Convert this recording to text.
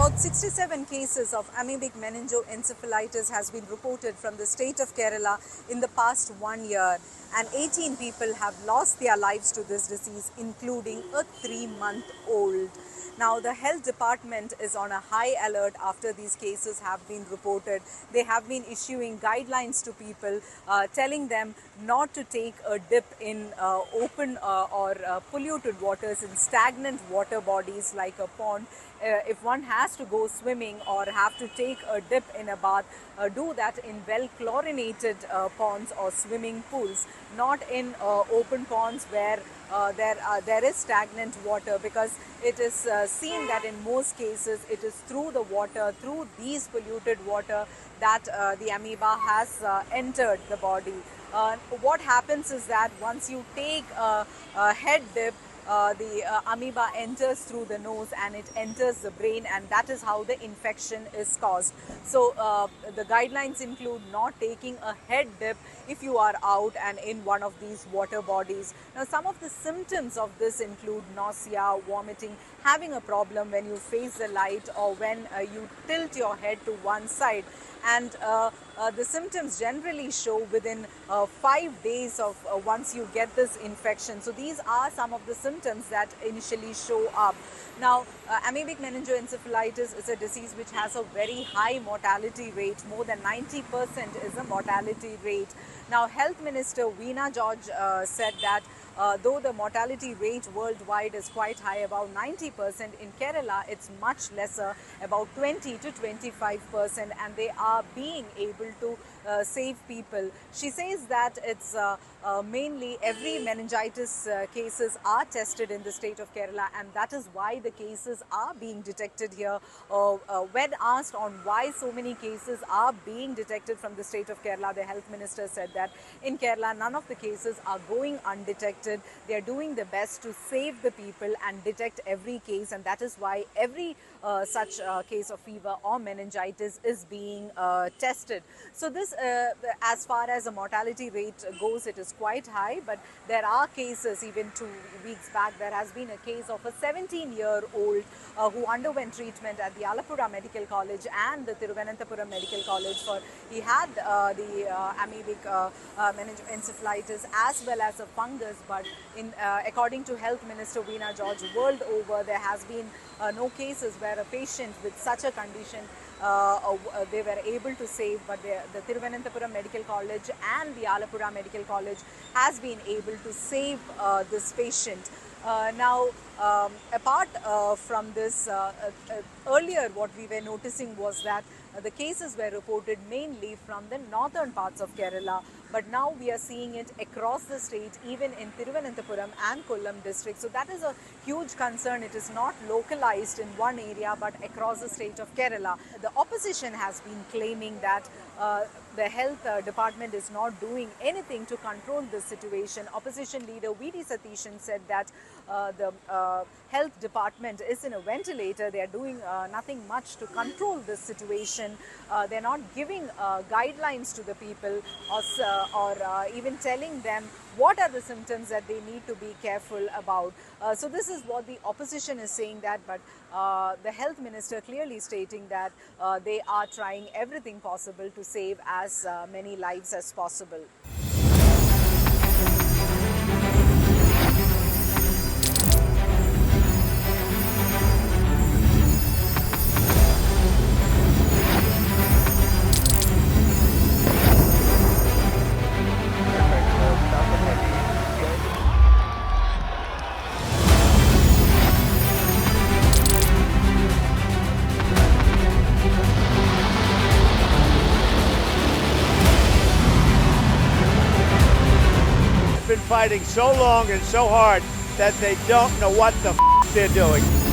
About 67 cases of amoebic meningoencephalitis has been reported from the state of Kerala in the past 1 year, and 18 people have lost their lives to this disease, including a 3-month-old. Now, the health department is on a high alert after these cases have been reported. They have been issuing guidelines to people, telling them not to take a dip in open or polluted waters, in stagnant water bodies like a pond. If one has to go swimming or have to take a dip in a bath, do that in well chlorinated ponds or swimming pools, not in open ponds where there is stagnant water, because it is seen that in most cases it is through the water, through these polluted water, that the amoeba has entered the body. What happens is that once you take a head dip, the amoeba enters through the nose and it enters the brain, and that is how the infection is caused. So the guidelines include not taking a head dip if you are out and in one of these water bodies. Now, some of the symptoms of this include nausea, vomiting, having a problem when you face the light or when you tilt your head to one side. And the symptoms generally show within 5 days of once you get this infection. So these are some of the symptoms that initially show up. Now, amoebic meningoencephalitis is a disease which has a very high mortality rate. More than 90% is the mortality rate. Now, Health Minister Veena George said that though the mortality rate worldwide is quite high, about 90%, in Kerala it's much lesser, about 20 to 25%, and they are being able to save people. She says that it's mainly every meningitis cases are tested in the state of Kerala, and that is why the cases are being detected here. When asked on why so many cases are being detected from the state of Kerala, the health minister said that in Kerala none of the cases are going undetected. They are doing the best to save the people and detect every case, and that is why every such case of fever or meningitis is being tested. So this, as far as the mortality rate goes, it is quite high, but there are cases. Even 2 weeks back there has been a case of a 17-year-old who underwent treatment at the Alappuzha Medical College and the Thiruvananthapuram Medical College for he had the amoebic meningoencephalitis as well as a fungus, but according to Health Minister Veena George, world over there has been no cases where a patient with such a condition they were able to save, but the Thiruvananthapuram Medical College and the Alappuzha Medical College has been able to save this patient. Now, apart from this, earlier what we were noticing was that the cases were reported mainly from the northern parts of Kerala, but now we are seeing it across the state, even in Thiruvananthapuram and Kollam district. So that is a huge concern. It is not localized in one area but across the state of Kerala. The opposition has been claiming that the health department is not doing anything to control this situation. Opposition leader V.D. Satishan said that the health department is in a ventilator. They are doing nothing much to control this situation. They are not giving guidelines to the people or even telling them what are the symptoms that they need to be careful about. So this is what the opposition is saying, that, but the health minister clearly stating that they are trying everything possible to save as many lives as possible. Been fighting so long and so hard that they don't know what the they're doing.